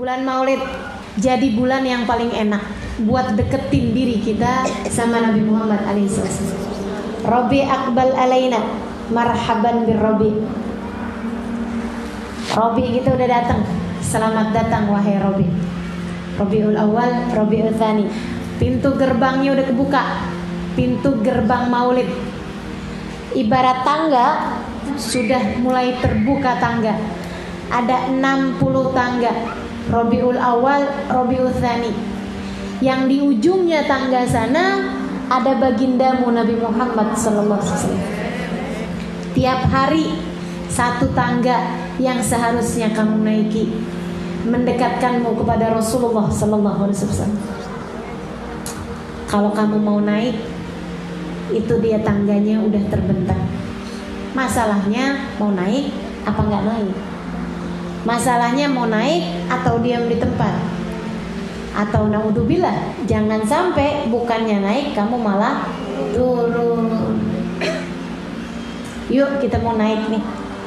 Bulan Maulid jadi bulan yang paling enak buat deketin diri kita sama Nabi Muhammad alaihissalam. Rabi akbal alaina, marhaban bir Rabi. Rabi kita udah datang. Selamat datang wahai Rabi. Rabiul Awal, Rabiul Tsani. Pintu gerbangnya udah kebuka. Pintu gerbang Maulid. Ibarat tangga sudah mulai terbuka tangga. Ada 60 tangga. Rabiul Awal, Rabiul Tsani. Yang di ujungnya tangga sana ada bagindamu Nabi Muhammad sallallahu alaihi wasallam. Tiap hari satu tangga yang seharusnya kamu naiki mendekatkanmu kepada Rasulullah sallallahu alaihi wasallam. Kalau kamu mau naik, itu dia tangganya udah terbentang. Masalahnya mau naik apa nggak naik? Masalahnya mau naik atau diam di tempat? Atau naudzubillah, jangan sampai bukannya naik kamu malah turun. Yuk kita mau naik nih,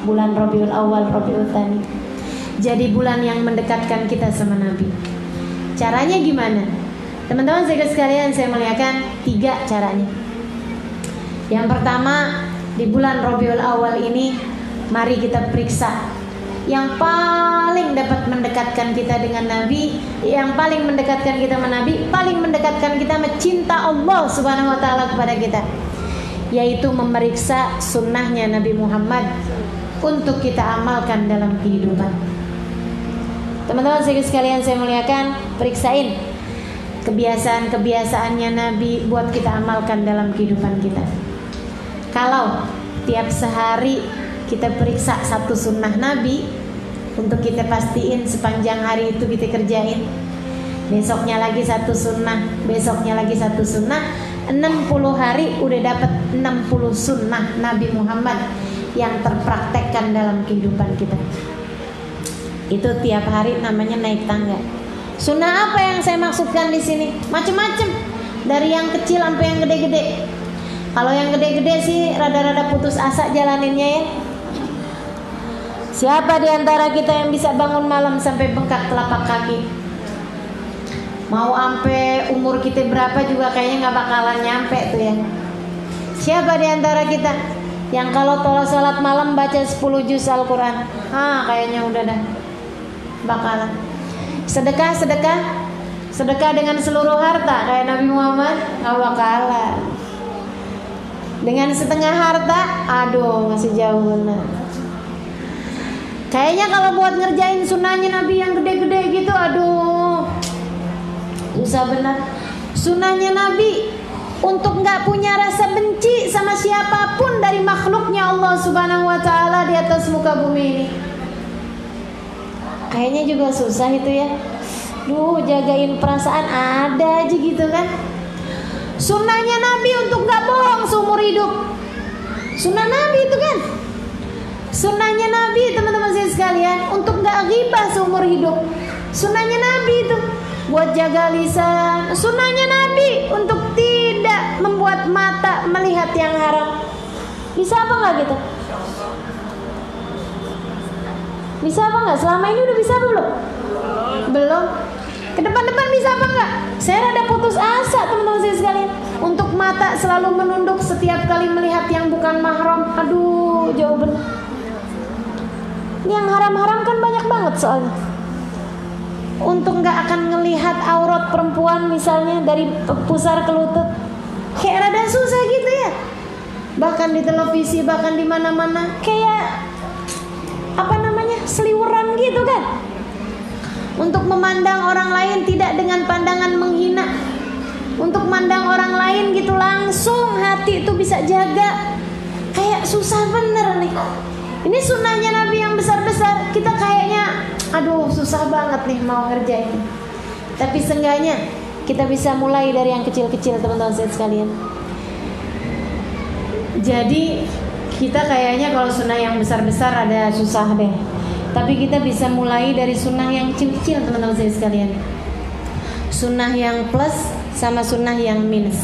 bulan Rabiul Awal, Rabiul Tsani. Jadi bulan yang mendekatkan kita sama Nabi. Caranya gimana? Teman-teman sekalian, saya melihatkan 3 caranya. Yang pertama, di bulan Rabiul Awal ini mari kita periksa yang paling dapat mendekatkan kita dengan Nabi, yang paling mendekatkan kita sama Nabi, paling mendekatkan kita mencinta Allah Subhanahu wa taala kepada kita, yaitu memeriksa sunnahnya Nabi Muhammad untuk kita amalkan dalam kehidupan. Teman-teman sekalian, saya muliakan, periksain kebiasaan-kebiasaannya Nabi buat kita amalkan dalam kehidupan kita. Kalau tiap sehari kita periksa satu sunnah Nabi, untuk kita pastiin sepanjang hari itu kita kerjain. Besoknya lagi satu sunnah, besoknya lagi satu sunnah. 60 hari udah dapat 60 sunnah Nabi Muhammad yang terpraktekkan dalam kehidupan kita. Itu tiap hari namanya naik tangga. Sunnah apa yang saya maksudkan di sini? Macam-macam, dari yang kecil sampai yang gede-gede. Kalau yang gede-gede sih rada-rada putus asa jalaninnya ya. Siapa di antara kita yang bisa bangun malam sampai bengkak telapak kaki? Mau sampai umur kita berapa juga kayaknya nggak bakalan nyampe tuh ya. Siapa di antara kita yang kalau sholat malam baca 10 juz Al-Quran? Kayaknya udah dah bakalan. Sedekah dengan seluruh harta kayak Nabi Muhammad? Nggak bakalan. Dengan setengah harta? Aduh, masih jauh benar. Kayaknya kalau buat ngerjain sunnahnya Nabi yang gede-gede gitu, aduh, susah benar. Sunnahnya Nabi untuk nggak punya rasa benci sama siapapun dari makhluknya Allah Subhanahu wa taala di atas muka bumi ini. Kayaknya juga susah itu ya. Jagain perasaan ada aja gitu kan. Sunnahnya Nabi untuk nggak bohong seumur hidup. Sunnah Nabi itu kan. Sunnahnya Nabi teman-teman saya sekalian untuk nggak ghibah seumur hidup. Sunnahnya Nabi itu buat jaga lisan. Sunnahnya Nabi untuk tidak membuat mata melihat yang haram. Bisa apa nggak gitu? Bisa apa nggak? Selama ini udah bisa belum? Belum. Ke depan-depan bisa apa nggak? Saya rada putus asa teman-teman saya sekalian. Untuk mata selalu menunduk setiap kali melihat yang bukan mahram. Aduh, jauh benar. Yang haram-haram kan banyak banget soalnya. Untuk nggak akan ngelihat aurat perempuan misalnya dari pusar ke lutut, kayak rada susah gitu ya. Bahkan di televisi, bahkan di mana-mana, kayak seliweran gitu kan. Untuk memandang orang lain tidak dengan pandangan menghina, untuk memandang orang lain gitu langsung, hati itu bisa jaga. Kayak susah bener nih. Ini sunnahnya Nabi yang besar-besar. Kita kayaknya aduh susah banget nih mau ngerjain. Tapi seenggaknya kita bisa mulai dari yang kecil-kecil teman-teman saya sekalian. Jadi kita kayaknya kalau sunnah yang besar-besar ada susah deh. Tapi kita bisa mulai dari sunnah yang kecil-kecil teman-teman saya sekalian. Sunnah yang plus sama sunnah yang minus.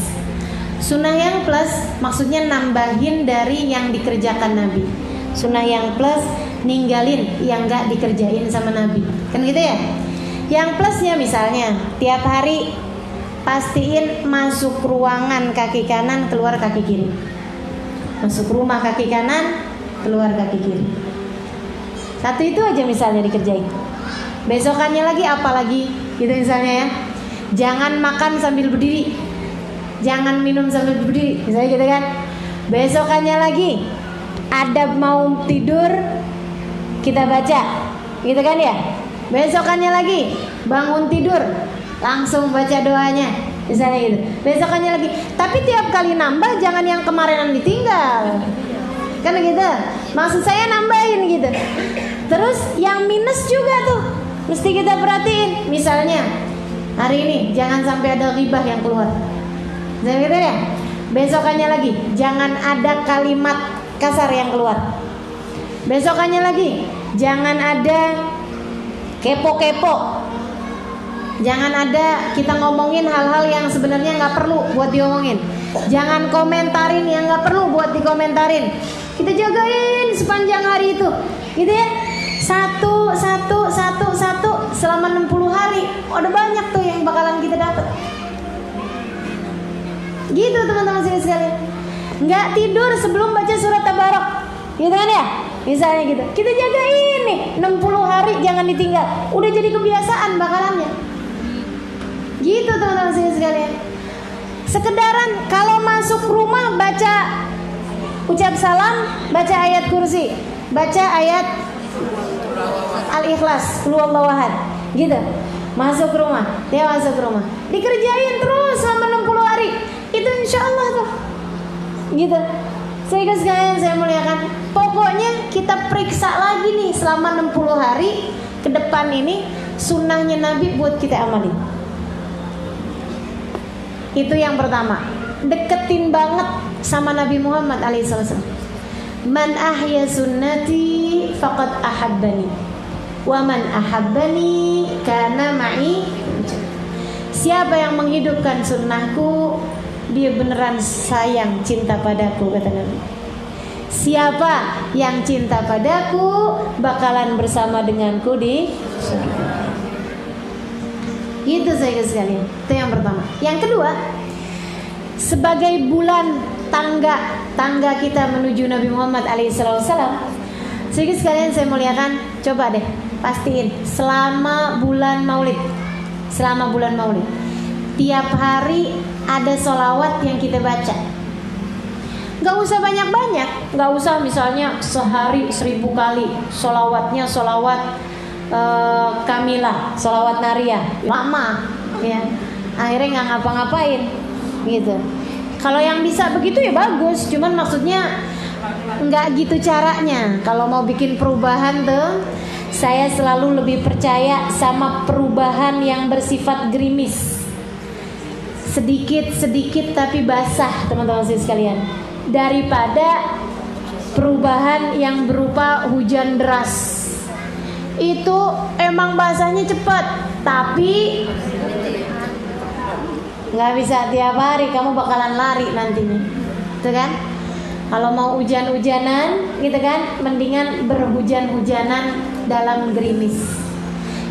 Sunnah yang plus maksudnya nambahin dari yang dikerjakan Nabi. Sunnah yang plus ninggalin yang gak dikerjain sama Nabi. Kan gitu ya. Yang plusnya misalnya tiap hari pastiin masuk ruangan kaki kanan, keluar kaki kiri. Masuk rumah kaki kanan, keluar kaki kiri. Satu itu aja misalnya dikerjain. Besokannya lagi apalagi gitu misalnya ya. Jangan makan sambil berdiri, jangan minum sambil berdiri, misalnya gitu kan. Besokannya lagi adab mau tidur kita baca, gitu kan ya. Besokannya lagi bangun tidur langsung baca doanya, misalnya gitu. Besokannya lagi, tapi tiap kali nambah jangan yang kemarinan ditinggal, kan gitu. Maksud saya nambahin gitu. Terus yang minus juga tuh mesti kita perhatiin. Misalnya hari ini jangan sampai ada ghibah yang keluar, misalnya gitu ya. Besokannya lagi jangan ada kalimat kasar yang keluar. Besokannya lagi jangan ada kepo-kepo. Jangan ada kita ngomongin hal-hal yang sebenarnya nggak perlu buat diomongin. Jangan komentarin yang nggak perlu buat dikomentarin. Kita jagain sepanjang hari itu, gitu ya. Satu selama 60 hari. Ada banyak tuh yang bakalan kita dapat. Gitu teman-teman sekalian. Nggak tidur sebelum baca surat Tabarak, gitu kan ya. Misalnya gitu. Kita jagain nih 60 hari jangan ditinggal. Udah jadi kebiasaan bakalannya. Gitu teman-teman sekalian. Sekedaran kalau masuk rumah baca ucap salam, baca ayat kursi, baca ayat Al-Ikhlas, Qul Huwallahu Ahad, gitu. Masuk rumah, dia masuk rumah, dikerjain terus selama 60 hari. Itu insya Allah tuh, gitu. Sehingga sekalian saya muliakan, pokoknya kita periksa lagi nih selama 60 hari ke depan ini sunnahnya Nabi buat kita amali. Itu yang pertama, deketin banget sama Nabi Muhammad alaihissalam. Man ahya sunnati faqad ahabbani, wa man ahabbani kana ma'i. Siapa yang menghidupkan sunnahku, dia beneran sayang, cinta padaku, kata Nabi. Siapa yang cinta padaku bakalan bersama denganku di surga. Gitu saya sekalian. Itu yang pertama. Yang kedua, sebagai bulan tangga kita menuju Nabi Muhammad alaihissalam. Sedikit sekalian saya muliakan, coba deh pastiin selama bulan Maulid, tiap hari ada sholawat yang kita baca. Gak usah banyak-banyak, gak usah misalnya sehari 1000 kali sholawatnya, sholawat Kamilah, sholawat Nariyah, lama ya, akhirnya nggak ngapa-ngapain gitu. Kalau yang bisa begitu ya bagus, cuman maksudnya nggak gitu caranya. Kalau mau bikin perubahan tuh, saya selalu lebih percaya sama perubahan yang bersifat gerimis, sedikit tapi basah, teman-teman sekalian, daripada perubahan yang berupa hujan deras. Itu emang basahnya cepat, tapi nggak bisa tiap hari, kamu bakalan lari nantinya, gitu kan? Kalau mau hujan-hujanan, gitu kan, mendingan berhujan-hujanan dalam gerimis,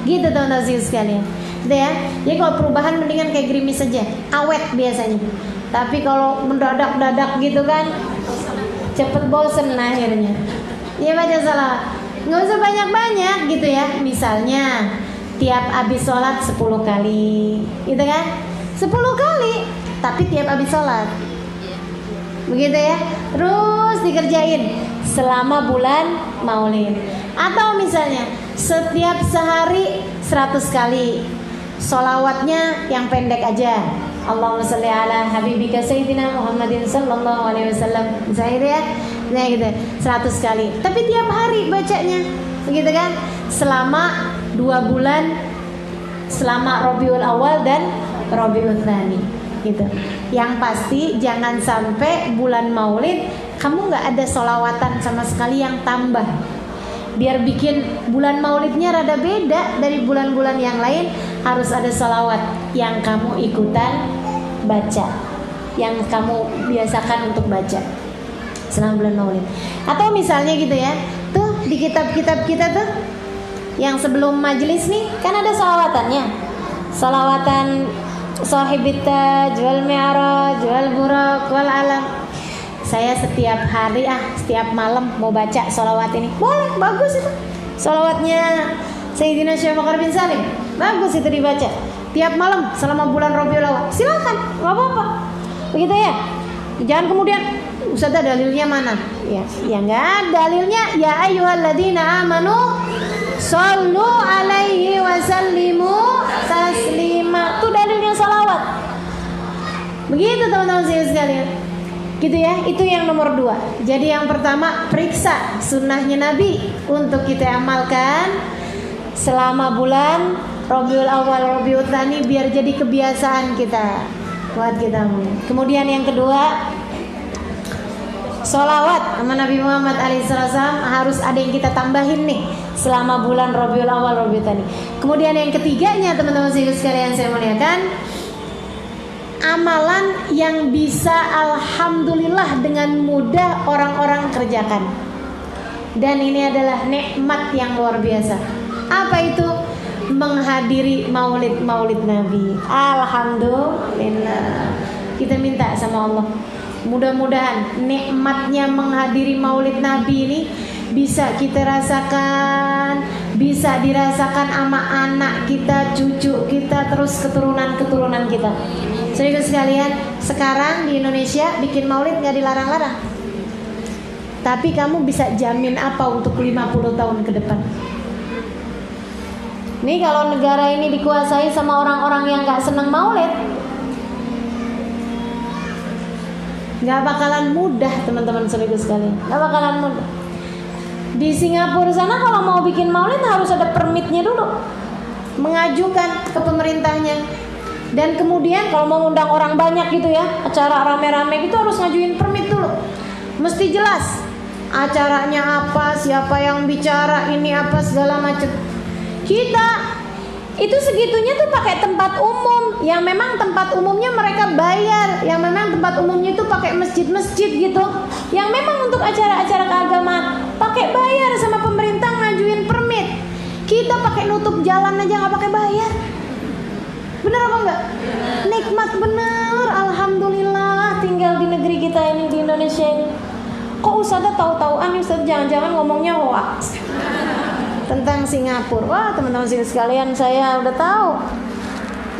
gitu teman-teman sekalian. Gitu ya. Jadi kalau perubahan mendingan kayak gerimis saja, awet biasanya. Tapi kalau mendadak-dadak gitu kan, cepet bosen akhirnya. Iya baca salah, nggak usah banyak-banyak gitu ya. Misalnya tiap habis sholat 10 kali, gitu kan? 10 kali, tapi tiap habis sholat, begitu ya. Terus dikerjain selama bulan Maulid. Atau misalnya setiap sehari 100 kali, sholawatnya yang pendek aja. Allahumma sholli ala habibika sayyidina Muhammadin sallallahu alaihi wasallam, misalnya gitu ya. Nah gitu, 100 kali. Tapi tiap hari bacanya, begitu kan? Selama 2 bulan, selama Rabiul Awal dan Rabiul Tsani, gitu. Yang pasti jangan sampai bulan Maulid kamu nggak ada sholawatan sama sekali yang tambah. Biar bikin bulan Maulidnya rada beda dari bulan-bulan yang lain, harus ada sholawat yang kamu ikutan baca, yang kamu biasakan untuk baca selama bulan Maulid. Atau misalnya gitu ya, tuh di kitab-kitab kita tuh Yang sebelum majelis nih kan ada salawatannya. Salawatan Shahibit Taj wal Mi'raj wal Buraq wal Alam. Saya setiap hari setiap malam mau baca salawat ini. Boleh, bagus itu. Salawatnya Sayyidina Syekh Bakar bin Salim. Bagus itu dibaca. Tiap malam selama bulan Rabiul Awal. Silakan, enggak apa-apa. Begitu ya. Jangan kemudian Ustazah dalilnya mana? Ya enggak, dalilnya ya ayyuhalladzina amanu shallu alaihi wasallimu taslima. Itu dalilnya salawat. Begitu teman-teman sekalian. Gitu ya, itu yang nomor 2. Jadi yang pertama, periksa sunnahnya Nabi untuk kita amalkan selama bulan Rabiul Awal, Rabiul Tsani, biar jadi kebiasaan kita buat kita. Kemudian yang kedua, sholawat sama Nabi Muhammad SAW harus ada yang kita tambahin nih selama bulan Rabiul Awal, Rabiul Tsani. Kemudian yang ketiganya, teman-teman sekalian saya muliakan, amalan yang bisa alhamdulillah dengan mudah orang-orang kerjakan. Dan ini adalah nikmat yang luar biasa. Apa itu? Menghadiri maulid Nabi. Alhamdulillah. Kita minta sama Allah, mudah-mudahan nikmatnya menghadiri maulid Nabi ini bisa kita rasakan, bisa dirasakan sama anak kita, cucu kita, terus keturunan kita. Saudara sekalian, sekarang di Indonesia bikin maulid nggak dilarang-larang. Tapi kamu bisa jamin apa untuk 50 tahun ke depan? Nih kalau negara ini dikuasai sama orang-orang yang nggak senang maulid, nggak bakalan mudah teman-teman saudara sekalian, nggak bakalan mudah. Di Singapura sana kalau mau bikin maulid harus ada permitnya dulu, mengajukan ke pemerintahnya. Dan kemudian kalau mau undang orang banyak gitu ya, acara rame-rame gitu harus ngajuin permit dulu. Mesti jelas acaranya apa, siapa yang bicara, ini apa, segala macam. Kita itu segitunya tuh pakai tempat umum, yang memang tempat umumnya mereka bayar, yang memang tempat umumnya itu pakai masjid-masjid gitu, yang memang untuk acara-acara keagamaan pakai bayar sama pemerintah ngajuin permit. Kita pakai nutup jalan aja nggak pakai bayar. Bener apa enggak? Nikmat bener, alhamdulillah tinggal di negeri kita ini, di Indonesia ini. Kok Ustazah tahu-tahuan nih, Ustazah jangan-jangan ngomongnya hoax tentang Singapura. Wah teman-teman sekalian, saya udah tahu.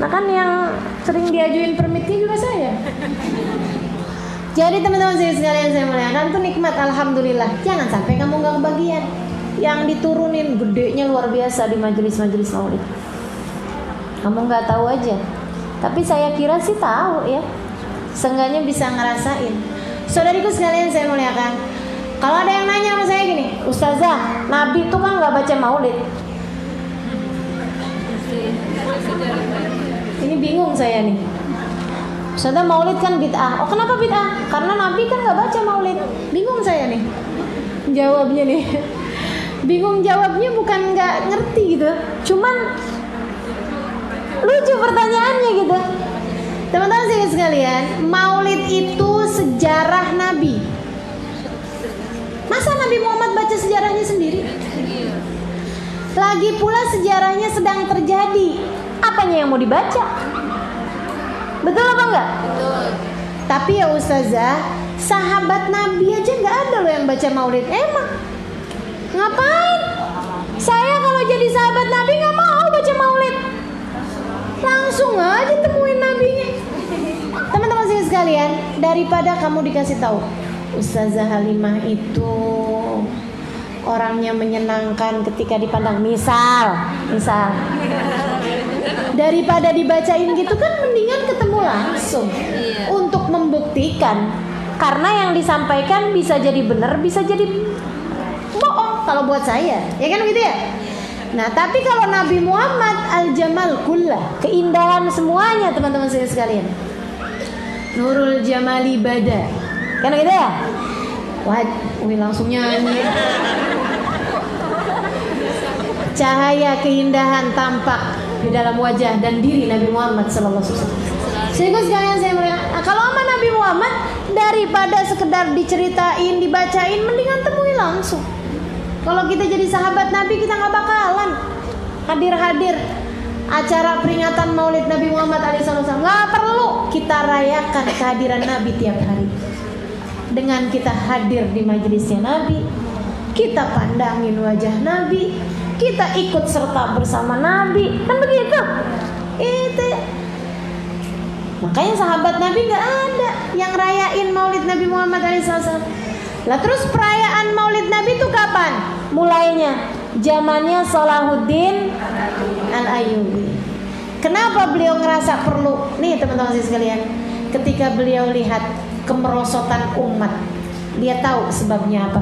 Nah kan yang sering diajuin permitnya juga saya. Jadi teman-teman sekalian saya muliakan, itu nikmat alhamdulillah. Jangan sampai kamu nggak kebagian. Yang diturunin gedenya luar biasa di majelis-majelis maulid. Kamu nggak tahu aja, tapi saya kira sih tahu ya. Seenggaknya bisa ngerasain. Saudariku sekalian saya muliakan, kalau ada yang nanya sama saya gini, Ustazah, Nabi itu kan nggak baca maulid. Ini bingung saya nih. Ustazah, maulid kan bid'ah. Oh kenapa bid'ah? Karena Nabi kan nggak baca maulid. Bingung saya nih jawabnya nih. Bingung jawabnya bukan nggak ngerti gitu, cuman lucu pertanyaannya gitu. Teman-teman sekalian, maulid itu sejarah Nabi. Masa Nabi Muhammad baca sejarahnya sendiri? Lagi pula sejarahnya sedang terjadi. Apanya yang mau dibaca? Betul apa enggak? Betul. Tapi ya Ustazah, sahabat Nabi aja nggak ada loh yang baca maulid. Emang? Ngapain? Saya kalau jadi sahabat Nabi nggak mau baca maulid. Langsung aja temuin nabinya. Teman-teman sekalian, daripada kamu dikasih tahu Ustazah Halimah itu orangnya menyenangkan ketika dipandang, misal daripada dibacain gitu kan mendingan ketemu langsung untuk membuktikan, karena yang disampaikan bisa jadi benar, bisa jadi bohong kalau buat saya, ya kan begitu ya. Nah, tapi kalau Nabi Muhammad al-Jamal kullah, keindahan semuanya teman-teman saya sekalian. Nurul Jamali Bada. Kan gitu ya? Wah, langsung nyanyi. Cahaya keindahan tampak di dalam wajah dan diri Nabi Muhammad sallallahu alaihi wasallam. Sehingga sekalian saya melihat, kalau sama Nabi Muhammad daripada sekedar diceritain, dibacain, mendingan temui langsung. Kalau kita jadi sahabat Nabi, kita nggak bakalan hadir acara peringatan Maulid Nabi Muhammad SAW. Nggak perlu kita rayakan kehadiran Nabi tiap hari. Dengan kita hadir di majelisnya Nabi, kita pandangin wajah Nabi, kita ikut serta bersama Nabi, kan begitu? Itu. Makanya sahabat Nabi nggak ada yang rayain Maulid Nabi Muhammad SAW. Lah terus perayaan Maulid Nabi itu kapan? Mulainya zamannya Salahuddin Al-Ayyubi. Kenapa beliau ngerasa perlu? Nih teman-teman sekalian, ketika beliau lihat kemerosotan umat, dia tahu sebabnya apa.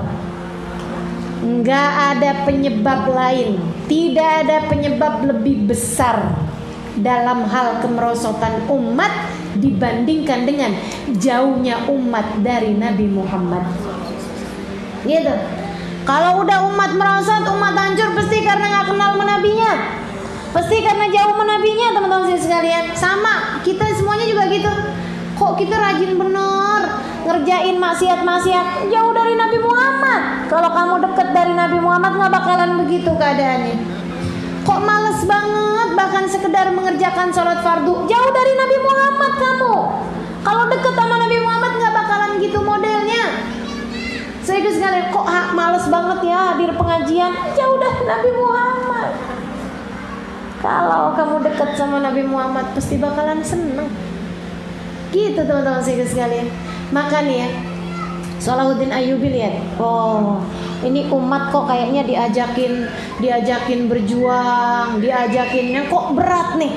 Nggak ada penyebab lain, tidak ada penyebab lebih besar dalam hal kemerosotan umat dibandingkan dengan jauhnya umat dari Nabi Muhammad. Gitu. Kalau udah umat merosot, umat hancur, pasti karena nggak kenal menabinya, pasti karena jauh menabinya, teman-teman sekalian. Sama kita semuanya juga gitu. Kok kita rajin bener ngerjain maksiat-maksiat, jauh dari Nabi Muhammad. Kalau kamu deket dari Nabi Muhammad nggak bakalan begitu keadaannya. Kok males banget bahkan sekedar mengerjakan sholat fardu, jauh dari Nabi Muhammad kamu. Kalau deket sama Nabi Muhammad nggak bakalan gitu modelnya. Saya sekalian, kok males banget ya hadir pengajian, jauh dari Nabi Muhammad. Kalau kamu deket sama Nabi Muhammad pasti bakalan seneng. Gitu teman-teman saya sekalian. Maka nih ya, Salahuddin Ayyubi lihat, oh ini umat kok kayaknya diajakin berjuang, diajakinnya kok berat nih.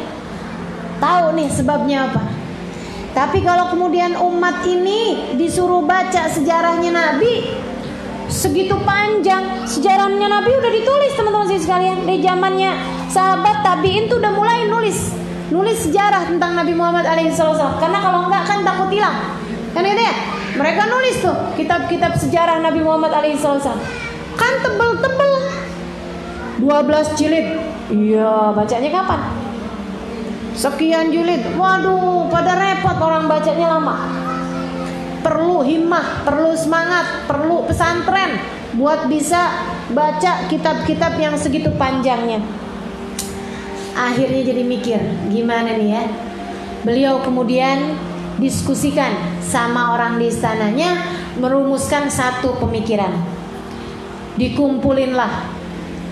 Tahu nih sebabnya apa. Tapi kalau kemudian umat ini disuruh baca sejarahnya Nabi, segitu panjang sejarahnya Nabi udah ditulis teman-teman sekalian. Dari zamannya sahabat tabiin tuh udah mulai nulis sejarah tentang Nabi Muhammad alaihissalam. Karena kalau enggak kan takut hilang, kan itu ya. Mereka nulis tuh kitab-kitab sejarah Nabi Muhammad alaihissalam. Kan tebel-tebel, 12 jilid. Iya, bacanya kapan? Sekian jilid. Waduh, pada repot orang bacanya lama. Perlu himmah, perlu semangat, perlu pesantren buat bisa baca kitab-kitab yang segitu panjangnya. Akhirnya jadi mikir, gimana nih ya? Beliau kemudian diskusikan sama orang di istananya, merumuskan satu pemikiran. Dikumpulinlah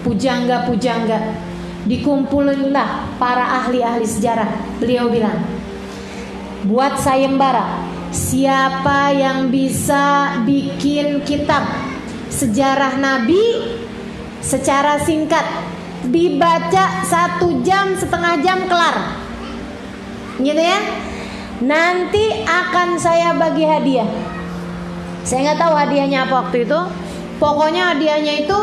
pujangga-pujangga, dikumpulinlah para ahli-ahli sejarah. Beliau bilang, buat sayembara, siapa yang bisa bikin kitab sejarah Nabi secara singkat, dibaca 1 jam, setengah jam kelar, gitu ya, nanti akan saya bagi hadiah. Saya nggak tahu hadiahnya apa waktu itu. Pokoknya hadiahnya itu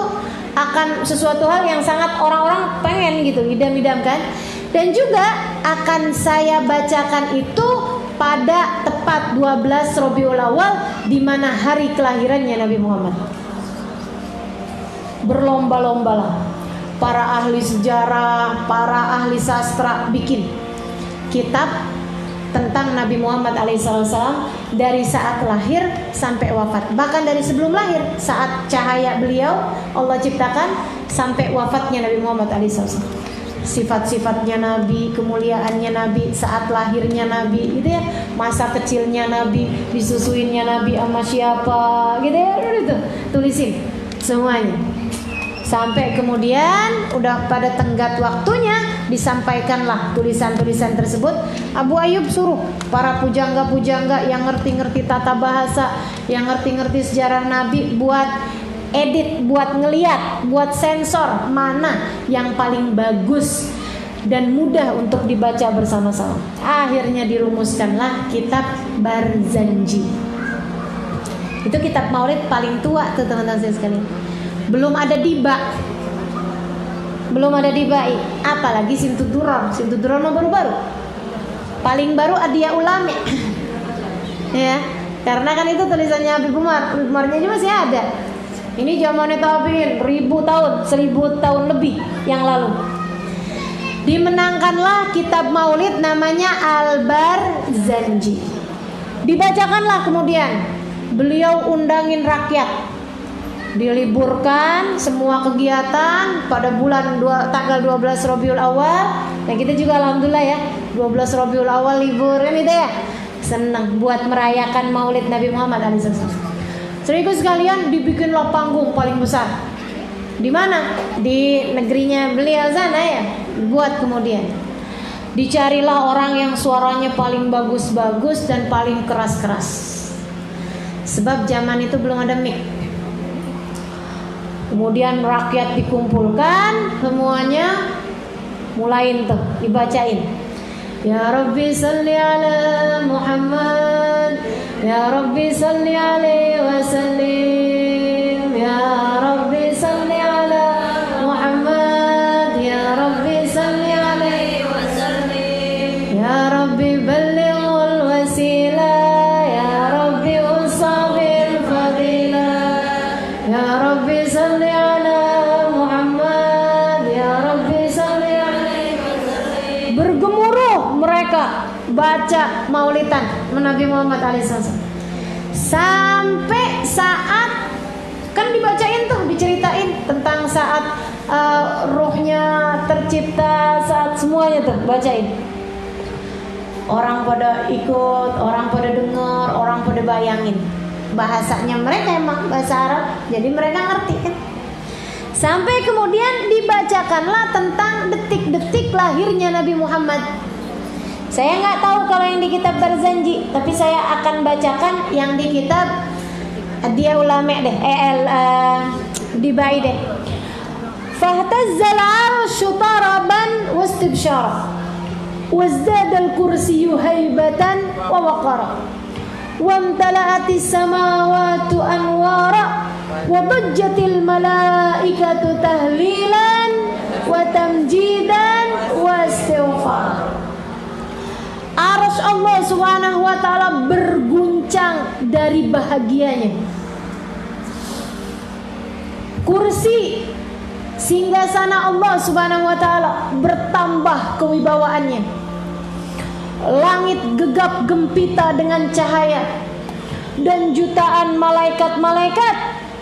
akan sesuatu hal yang sangat orang-orang pengen gitu, idam-idamkan. Dan juga akan saya bacakan itu pada tepat 12 Rabiul Awal, di mana hari kelahirannya Nabi Muhammad. Berlomba-lombalah para ahli sejarah, para ahli sastra bikin kitab tentang Nabi Muhammad alaihissalam dari saat lahir sampai wafat. Bahkan dari sebelum lahir, saat cahaya beliau Allah ciptakan, sampai wafatnya Nabi Muhammad alaihissalam. Sifat-sifatnya Nabi, kemuliaannya Nabi, saat lahirnya Nabi, gitu ya, masa kecilnya Nabi, disusuinnya Nabi sama siapa, gitu ya, itu tulisin semuanya. Sampai kemudian udah pada tenggat waktunya disampaikanlah tulisan-tulisan tersebut. Abu Ayyub suruh para pujangga-pujangga yang ngerti-ngerti tata bahasa, yang ngerti-ngerti sejarah Nabi buat edit, buat ngeliat, buat sensor mana yang paling bagus dan mudah untuk dibaca bersama-sama. Akhirnya dirumuskanlah kitab Barzanji. Itu kitab Maulid paling tua tuh teman-teman saya sekalian. Belum ada diba, apalagi Simtuduron baru-baru. Paling baru Adia Ulame, ya, karena kan itu tulisannya Habib Umarnya juga masih ada. Ini zamannya tabiin, 1000 tahun lebih yang lalu. Dimenangkanlah kitab Maulid namanya Al-Barzanji. Dibacakanlah kemudian. Beliau undangin rakyat. diliburkan semua kegiatan pada tanggal 12 Rabiul Awal. Dan kita juga alhamdulillah ya 12 Rabiul Awal libur kan itu ya. Senang buat merayakan Maulid Nabi Muhammad SAW. Saudaraku sekalian, dibikinlah panggung paling besar. Di mana? Di negerinya beliau sana ya. Buat kemudian dicarilah orang yang suaranya paling bagus-bagus dan paling keras-keras. Sebab zaman itu belum ada mic. Kemudian rakyat dikumpulkan, semuanya mulain tuh dibacain. Ya Rabbi salli ala Muhammad, Ya Rabbi salli alaihi wa sallim, Ya Rabbi salli ala Muhammad, Ya Rabbi salli alaihi wa sallim, Ya Rabbi ballighul wasilah, Ya Rabbi usabil fadilah, Ya Rabbi salli ala Muhammad, Ya Rabbi salli alaihi wa sallim. Bergemuruh mereka baca maulidan Nabi Muhammad SAW sampai saat kan dibacain tuh, diceritain tentang saat ruhnya tercipta, saat semuanya tuh bacain. Orang pada ikut, orang pada dengar, orang pada bayangin. Bahasanya mereka emang bahasa Arab, jadi mereka ngerti kan. Sampai kemudian dibacakanlah tentang detik-detik lahirnya Nabi Muhammad. Saya nggak tahu kalau yang di kitab Barzanji, tapi saya akan bacakan yang di kitab dia ulama deh, dibai deh. Fahtazzal 'arsyu taraban wastibsyara, wazdada al-kursiyyu haibatan wa waqara, wamtala'atis samawati anwara, wa dajjatil malaikatu tahlilan wa tamjidan wa istighfar. Arsy Allah Subhanahu wa taala berguncang dari bahagianya. Kursi singgasana Allah Subhanahu wa taala bertambah kewibawaannya. Langit gegap gempita dengan cahaya, dan jutaan malaikat-malaikat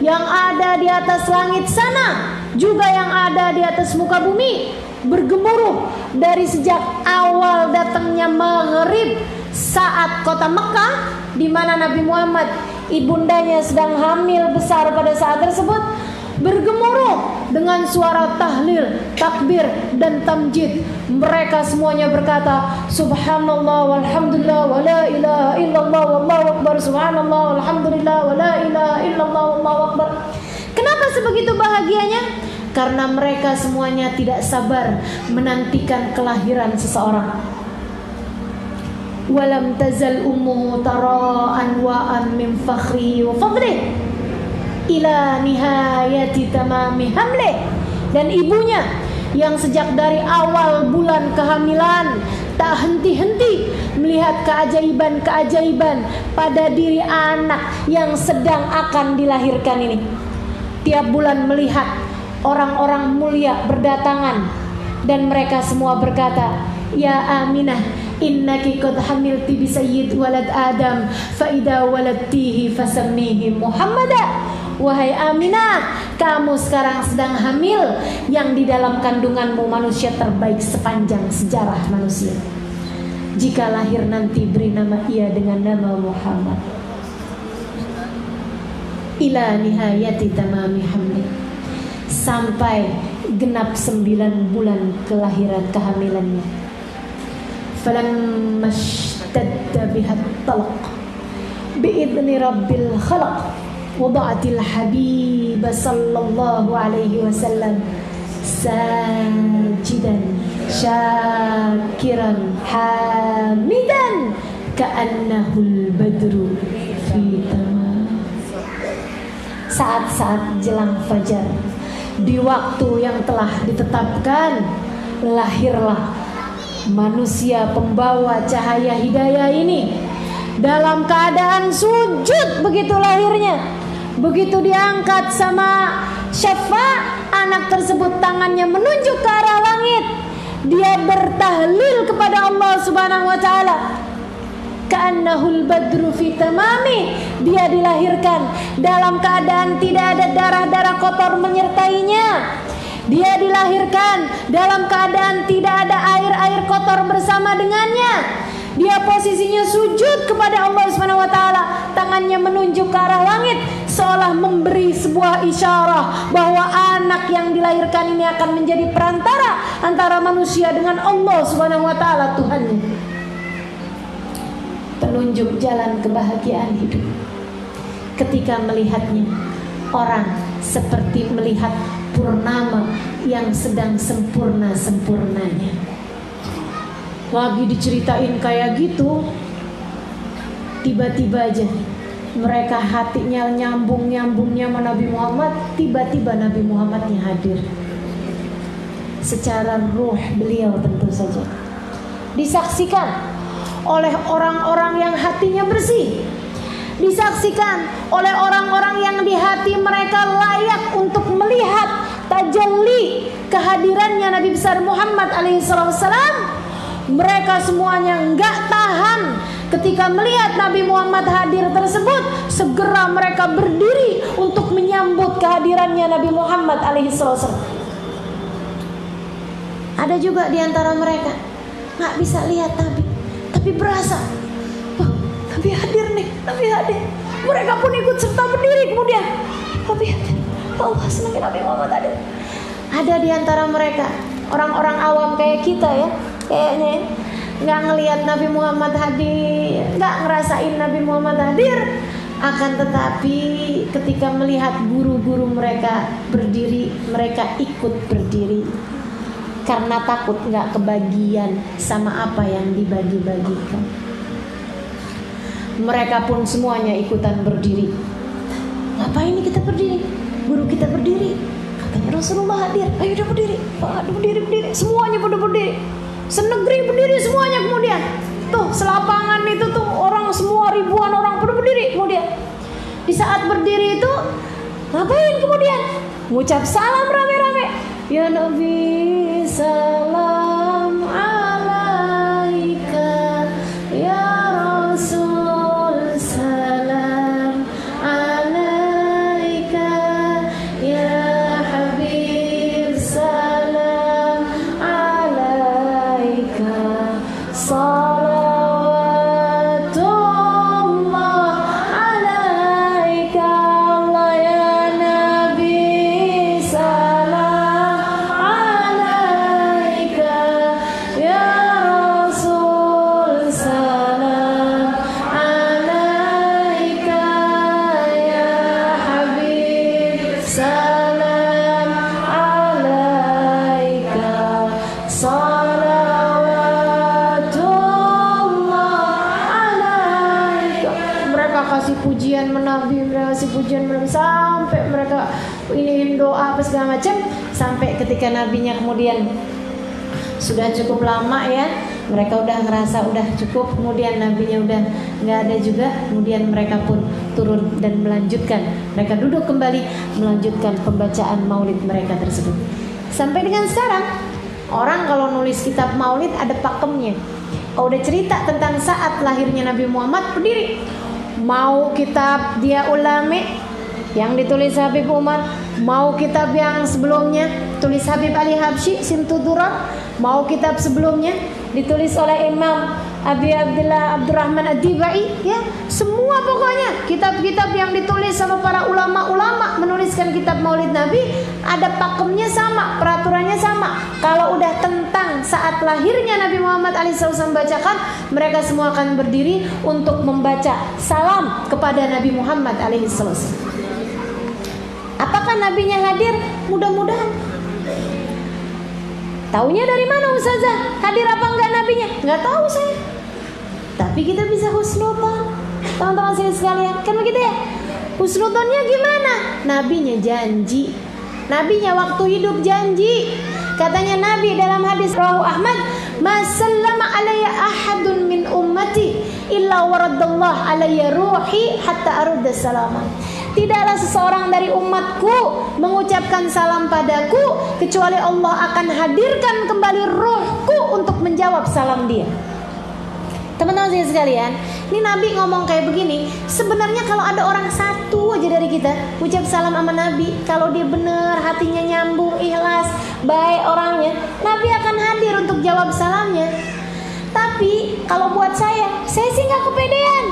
yang ada di atas langit sana, juga yang ada di atas muka bumi, bergemuruh dari sejak awal datangnya maghrib saat kota Mekah, di mana Nabi Muhammad ibundanya sedang hamil besar pada saat tersebut, bergemuruh dengan suara tahlil, takbir dan tamjid. Mereka semuanya berkata, Subhanallah walhamdulillah wa la ilaha illallah wallahu akbar, Subhanallah walhamdulillah wa la ilaha illallah wallahu akbar. Kenapa sebegitu bahagianya? Karena mereka semuanya tidak sabar menantikan kelahiran seseorang. Walam tazal ummuhu tara anwa'an min fakhri wa fadli ila nihayati tamami hamlih. Dan ibunya yang sejak dari awal bulan kehamilan tak henti-henti melihat keajaiban-keajaiban pada diri anak yang sedang akan dilahirkan ini. Tiap bulan melihat orang-orang mulia berdatangan, dan mereka semua berkata, Ya Aminah, innaki qad hamilti bi sayyid walad Adam, fa idza waladtihi fasammihi Muhammada. Wahai Aminah, kamu sekarang sedang hamil yang di dalam kandunganmu manusia terbaik sepanjang sejarah manusia. Jika lahir nanti beri nama ia dengan nama Muhammad. Ila nihayati tamami hamli, sampai genap 9 bulan kelahiran kehamilannya. Falamma ishtadda biha talaq biidni rabbil khalaq, wada'atil habib sallallahu alaihi wasallam sajidan syakiran hamidan ka'annahul badru fi tamam. Saat-saat jelang fajar, di waktu yang telah ditetapkan, lahirlah manusia pembawa cahaya hidayah ini dalam keadaan sujud. Begitu lahirnya, begitu diangkat sama Syafa, anak tersebut tangannya menunjuk ke arah langit. Dia bertahlil kepada Allah Subhanahu wa taala. ka'annahul badru fi tamami. Dia dilahirkan dalam keadaan tidak ada darah-darah kotor menyertainya. Dia dilahirkan dalam keadaan tidak ada air-air kotor bersama dengannya. Dia posisinya sujud kepada Allah Subhanahu wa taala, tangannya menunjuk ke arah langit seolah memberi sebuah isyarah bahwa anak yang dilahirkan ini akan menjadi perantara antara manusia dengan Allah Subhanahu wa taala Tuhannya. Penunjuk jalan kebahagiaan hidup. Ketika melihatnya, orang seperti melihat purnama yang sedang sempurna-sempurnanya. Lagi diceritain kayak gitu, tiba-tiba aja mereka hatinya nyambung-nyambungnya sama Nabi Muhammad. Tiba-tiba Nabi Muhammadnya hadir secara ruh beliau, tentu saja disaksikan oleh orang-orang yang hatinya bersih, disaksikan oleh orang-orang yang di hati mereka layak untuk melihat tajalli kehadirannya Nabi besar Muhammad alaihissalam. Mereka semuanya enggak tahan ketika melihat Nabi Muhammad hadir tersebut. Segera mereka berdiri untuk menyambut kehadirannya Nabi Muhammad alaihissalam. Ada juga di antara mereka nggak bisa lihat Nabi, tapi berasa, wah, Nabi hadir nih, Nabi hadir. Mereka pun ikut serta berdiri kemudian. Nabi hadir, Allah senang Nabi Muhammad hadir. Ada di antara mereka orang-orang awam kayak kita ya, kayaknya nggak ngelihat Nabi Muhammad hadir, nggak ngerasain Nabi Muhammad hadir. Akan tetapi ketika melihat guru-guru mereka berdiri, mereka ikut berdiri karena takut nggak kebagian sama apa yang dibagi-bagikan. Mereka pun semuanya ikutan berdiri. Ngapain ini kita berdiri? Guru kita berdiri, katanya Rasulullah hadir. Ayo udah berdiri. Aduh, berdiri. Semuanya pada berdiri. Senegeri berdiri semuanya kemudian. Tuh selapangan itu tuh orang semua ribuan orang pada berdiri kemudian. Di saat berdiri itu ngapain kemudian? Ngucap salam rame-rame. Ya Nabi salam alaika, ya Rasul salam alaika, ya Habib salam alaika, salawatullah alaika, Allah ya Nabi salam alaika, ya Rasul salam alaika, ya Habib salam alaika, salawatullah alaika. Mereka kasih pujian menabi, mereka kasih pujian menabi sampai mereka iniin doa apa segala macam, sampai ketika nabinya kemudian sudah cukup lama ya, mereka udah ngerasa udah cukup, kemudian nabinya udah nggak ada juga, kemudian mereka pun turun dan melanjutkan, mereka duduk kembali melanjutkan pembacaan maulid mereka tersebut. Sampai dengan sekarang orang kalau nulis kitab maulid ada pakemnya. Kalau udah cerita tentang saat lahirnya Nabi Muhammad berdiri. Mau kitab dia ulame yang ditulis Habib Umar, mau kitab yang sebelumnya tulis Habib Ali Habsyi Simtudurar, mau kitab sebelumnya ditulis oleh Imam Abi Abdullah Abdurrahman Ad-Dibai, ya semua pokoknya kitab-kitab yang ditulis sama para ulama-ulama menuliskan kitab Maulid Nabi ada pakemnya sama, peraturannya sama. Kalau udah tentang saat lahirnya Nabi Muhammad SAW bacakan, mereka semua akan berdiri untuk membaca salam kepada Nabi Muhammad SAW. Apakah nabinya hadir? Mudah-mudahan. Taunya dari mana Ustazah? Hadir apa enggak nabinya? Enggak tahu saya. Tapi kita bisa husnudzon. Teman-teman sekalian, kan begitu ya? Husnudzonnya gimana? Nabinya janji. Nabinya waktu hidup janji. Katanya Nabi dalam hadis rawahu Ahmad, "Ma sallama alayya ahadun min ummati illa waradallahu alayya ruhi hatta arudda salaman." Tidaklah seseorang dari umatku mengucapkan salam padaku kecuali Allah akan hadirkan kembali ruhku untuk menjawab salam dia. Teman-teman saya sekalian, ini Nabi ngomong kayak begini. Sebenarnya kalau ada orang satu aja dari kita ucap salam sama Nabi, kalau dia bener, hatinya nyambung, ikhlas, baik orangnya, Nabi akan hadir untuk jawab salamnya. Tapi kalau buat saya sih nggak kepedean.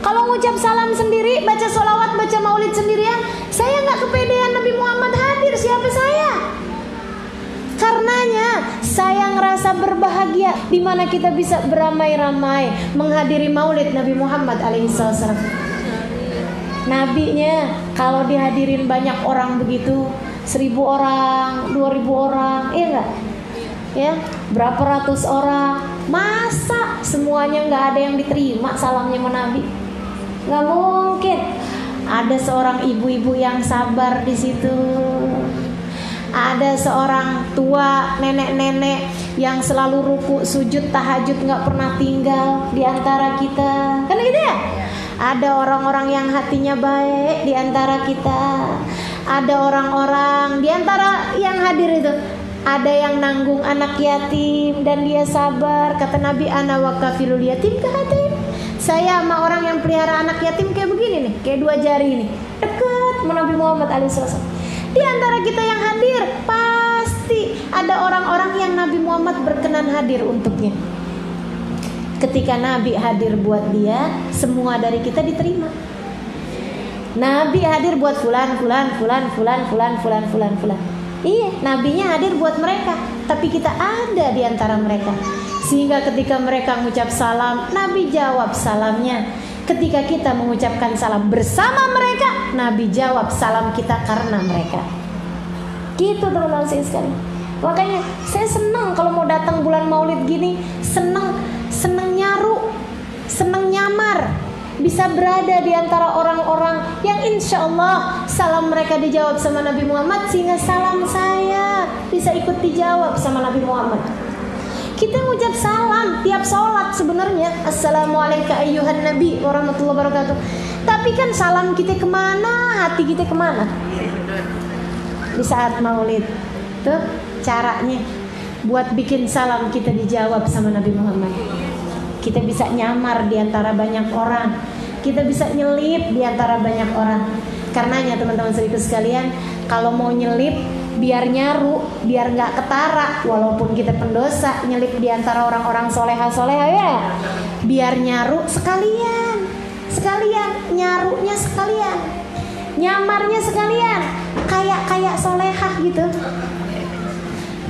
Kalau ngucap salam sendiri, baca sholawat, baca maulid sendirian, saya nggak kepedean Nabi Muhammad hadir. Siapa saya? Karenanya saya ngerasa berbahagia di mana kita bisa beramai-ramai menghadiri maulid Nabi Muhammad alaihissalam. Nabinya kalau dihadirin banyak orang begitu, 1000 orang, 2000 orang, iya enggak? Ya, berapa ratus orang, masa semuanya nggak ada yang diterima salamnya sama Nabi? Nggak mungkin. Ada seorang ibu-ibu yang sabar di situ. Ada seorang tua, nenek-nenek yang selalu ruku, sujud, tahajud, nggak pernah tinggal di antara kita. Kan gitu ya? Ada orang-orang yang hatinya baik di antara kita. Ada orang-orang di antara yang hadir itu, ada yang nanggung anak yatim dan dia sabar. Kata Nabi, ana wa kafilul yatim kahatain. Saya sama orang yang pelihara anak yatim kayak begini nih, kayak 2 jari ini, dekat sama Nabi Muhammad alaihissalam. Di antara kita yang hadir, pasti ada orang-orang yang Nabi Muhammad berkenan hadir untuknya. Ketika Nabi hadir buat dia, semua dari kita diterima. Nabi hadir buat fulan. Iya, nabinya hadir buat mereka, tapi kita ada di antara mereka. Sehingga ketika mereka mengucap salam, Nabi jawab salamnya. Ketika kita mengucapkan salam bersama mereka, Nabi jawab salam kita karena mereka. Gitu teman-teman saya sekalian. Makanya saya senang kalau mau datang bulan Maulid gini, senang nyaru, senang nyamar, bisa berada di antara orang-orang yang insya Allah salam mereka dijawab sama Nabi Muhammad, sehingga salam saya bisa ikut dijawab sama Nabi Muhammad. Kita ngucap salam tiap sholat sebenarnya, assalamualaikum ayyuhan nabi warahmatullahi wabarakatuh. Tapi kan salam kita kemana, hati kita kemana? Di saat maulid tuh caranya buat bikin salam kita dijawab sama Nabi Muhammad. Kita bisa nyamar di antara banyak orang, kita bisa nyelip di antara banyak orang. Karenanya teman-teman saudaraku sekalian, kalau mau nyelip biar nyaru, biar nggak ketara, walaupun kita pendosa, nyelip di antara orang-orang soleha-soleha ya, biar nyaru sekalian, nyarunya sekalian, nyamarnya sekalian, kayak solehah gitu,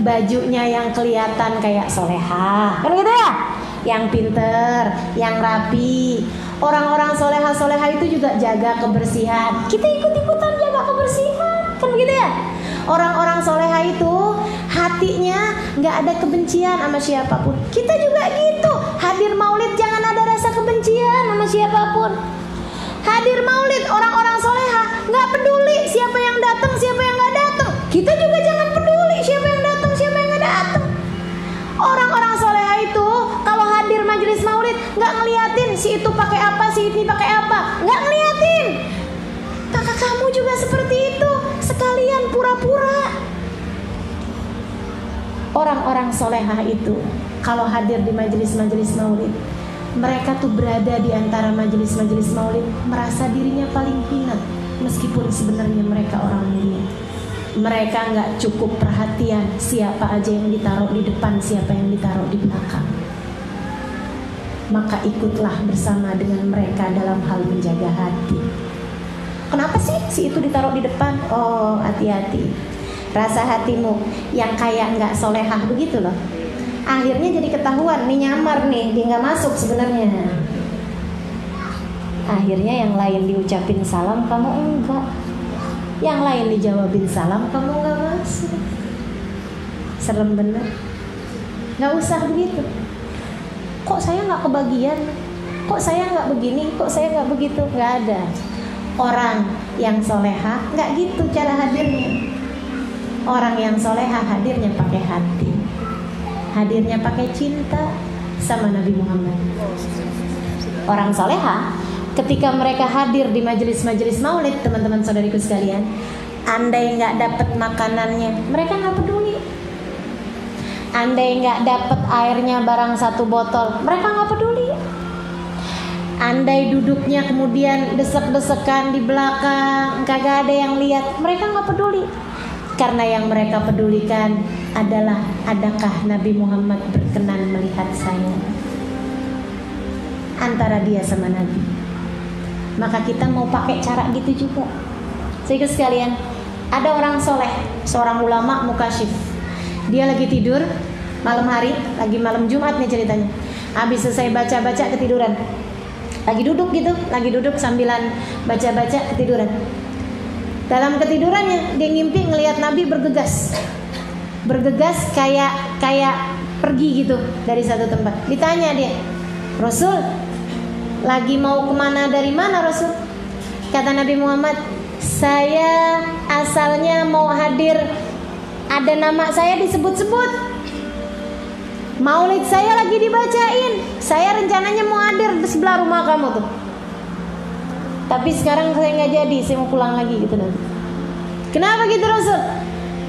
bajunya yang kelihatan kayak solehah, kan gitu ya, yang pinter, yang rapi. Orang-orang soleha-soleha itu juga jaga kebersihan, kita ikut-ikutan jaga kebersihan, kan gitu ya. Orang-orang soleha itu hatinya nggak ada kebencian sama siapapun. Kita juga gitu. Hadir maulid jangan ada rasa kebencian sama siapapun. Hadir maulid orang-orang soleha nggak peduli siapa yang datang, siapa yang nggak datang. Kita juga jangan peduli siapa yang datang, siapa yang nggak datang. Orang-orang soleha itu kalau hadir majelis maulid nggak ngeliatin si itu pakai apa, si ini pakai apa, nggak ngeliatin. Kakak kamu juga seperti itu, sekalian pura-pura. Orang-orang solehah itu kalau hadir di majelis-majelis maulid, mereka tuh berada di antara majelis-majelis maulid, merasa dirinya paling hina, meskipun sebenarnya mereka orang mulia. Mereka nggak cukup perhatian siapa aja yang ditaruh di depan, siapa yang ditaruh di belakang. Maka ikutlah bersama dengan mereka dalam hal menjaga hati. Kenapa sih si itu ditaruh di depan? Oh, hati-hati. Rasa hatimu yang kayak nggak solehah begitu loh. Akhirnya jadi ketahuan nih, nyamar nih, dia nggak masuk sebenarnya. Akhirnya yang lain diucapin salam, kamu enggak. Yang lain dijawabin salam, kamu nggak masuk. Serem bener. Nggak usah begitu. Kok saya nggak kebagian? Kok saya nggak begini? Kok saya nggak begitu? Nggak ada. Orang yang soleha nggak gitu cara hadirnya. Orang yang soleha hadirnya pakai hati, hadirnya pakai cinta sama Nabi Muhammad. Orang soleha ketika mereka hadir di majelis-majelis maulid, teman-teman saudariku sekalian, andai nggak dapat makanannya, mereka nggak peduli. Andai nggak dapet airnya barang 1 botol, mereka nggak peduli. Andai duduknya kemudian desek-desekan di belakang, kagak ada yang lihat, mereka nggak peduli. Karena yang mereka pedulikan adalah, adakah Nabi Muhammad berkenan melihat saya, antara dia sama Nabi. Maka kita mau pakai cara gitu juga. Sehingga sekalian, ada orang soleh, seorang ulama mukasyif. Dia lagi tidur malam hari, lagi malam Jumat nih ceritanya. Habis selesai baca-baca ketiduran. Lagi duduk sambilan baca-baca ketiduran. Dalam ketidurannya dia ngimpi ngelihat Nabi bergegas kayak pergi gitu dari satu tempat. Ditanya dia, Rasul, lagi mau kemana, dari mana Rasul? Kata Nabi Muhammad, saya asalnya mau hadir, ada nama saya disebut-sebut, Maulid saya lagi dibacain, saya rencananya mau hadir di sebelah rumah kamu tuh. Tapi sekarang saya nggak jadi, saya mau pulang lagi gitu nanti. Kenapa gitu Rasul?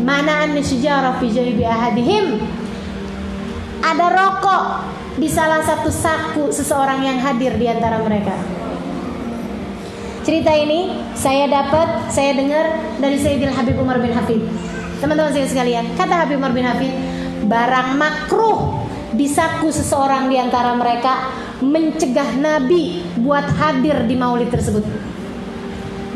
Mana an syjarah fi jaybi ahadihim. Ada rokok di salah satu saku seseorang yang hadir di antara mereka. Cerita ini saya dengar dari Sayyidil Habib Umar bin Hafid. Teman-teman saya sekalian, kata Habib Umar bin Hafid, barang makruh di saku seseorang di antara mereka mencegah Nabi buat hadir di maulid tersebut.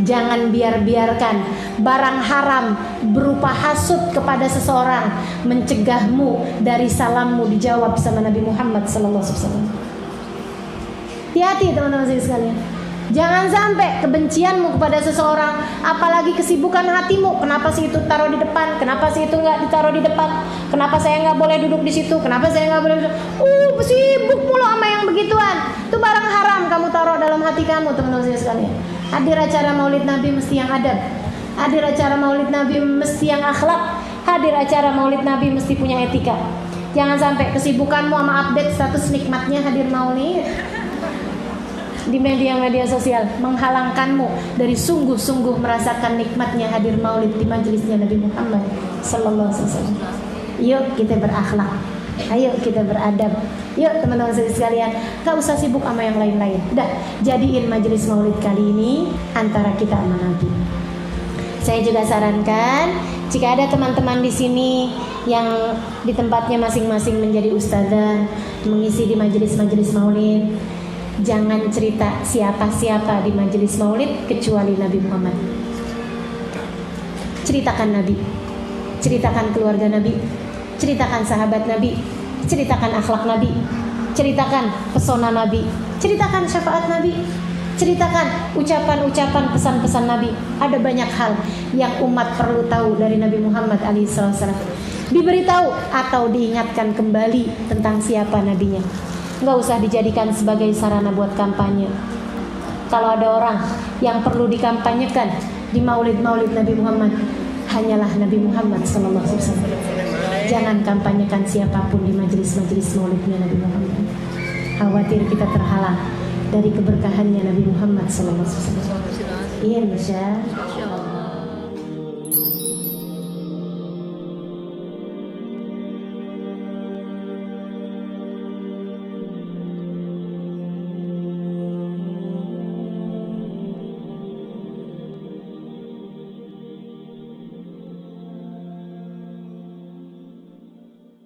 Jangan biarkan barang haram berupa hasud kepada seseorang mencegahmu dari salammu dijawab sama Nabi Muhammad sallallahu alaihi wasallam. Hati-hati teman-teman saya sekalian. Jangan sampai kebencianmu kepada seseorang, apalagi kesibukan hatimu. Kenapa sih itu taruh di depan? Kenapa sih itu nggak ditaruh di depan? Kenapa saya nggak boleh duduk di situ? Kenapa saya nggak boleh duduk? Sibuk mulu sama yang begituan. Itu barang haram kamu taruh dalam hati kamu, teman-teman saya sekalian. Hadir acara Maulid Nabi mesti yang adab. Hadir acara Maulid Nabi mesti yang akhlak. Hadir acara Maulid Nabi mesti punya etika. Jangan sampai kesibukanmu sama update status nikmatnya hadir Maulid di media-media sosial menghalangkanmu dari sungguh-sungguh merasakan nikmatnya hadir maulid di majelisnya Nabi Muhammad sallallahu alaihi wasallam. Yuk kita berakhlak, ayo kita beradab. Yuk teman-teman sekalian, gak usah sibuk sama yang lain-lain. Dah, jadiin majelis maulid kali ini antara kita sama Nabi. Saya juga sarankan, jika ada teman-teman di sini yang di tempatnya masing-masing menjadi ustazah, mengisi di majelis-majelis maulid, jangan cerita siapa-siapa di majelis maulid kecuali Nabi Muhammad. Ceritakan Nabi, ceritakan keluarga Nabi, ceritakan sahabat Nabi, ceritakan akhlak Nabi, ceritakan pesona Nabi, ceritakan syafaat Nabi, ceritakan ucapan-ucapan pesan-pesan Nabi. Ada banyak hal yang umat perlu tahu dari Nabi Muhammad alaihissalam. Diberitahu atau diingatkan kembali tentang siapa nabinya. Nggak usah dijadikan sebagai sarana buat kampanye. Kalau ada orang yang perlu dikampanyekan di maulid-maulid Nabi Muhammad, hanyalah Nabi Muhammad sallallahu alaihi wasallam. Jangan kampanyekan siapapun di majelis-majelis maulidnya Nabi Muhammad. Khawatir kita terhalang dari keberkahannya Nabi Muhammad sallallahu alaihi wasallam. Iya, Misha.